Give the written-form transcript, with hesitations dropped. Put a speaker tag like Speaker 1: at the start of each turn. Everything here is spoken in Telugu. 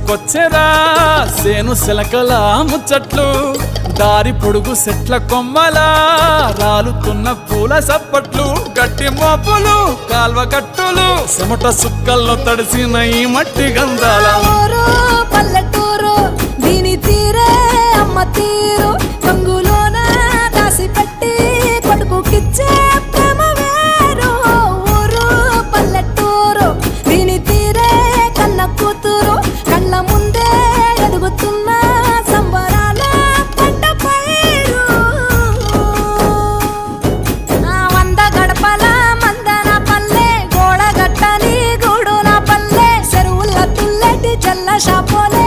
Speaker 1: గుర్తుకొచ్చేరా సేను శిలకల ముచ్చట్లు దారి పొడుగు సెట్ల కొమ్మలా రాలుతున్న పూల సప్పట్లు గట్టి మోపులు కాల్వ కట్టులు చెమట సుక్కల్లో తడిసిన ఈ మట్టి గంధాల
Speaker 2: పల్లెటూరు దీని తీరే అమ్మ తీరు కంగులోన దాసి పెట్టి కొడుకుకిచ్చే ప్రేమ వేరు ఊరు పల్లెటూరు దీని తీరే కన్న కూతురు కళ్ళ ముందే ఎదుగుతున్న సంబరాల పంట పైరు వంద గడపల మందన పల్లె గోడ గట్టని గూడున పల్లె చెరువుల తుల్లటి చల్ల షాపోలే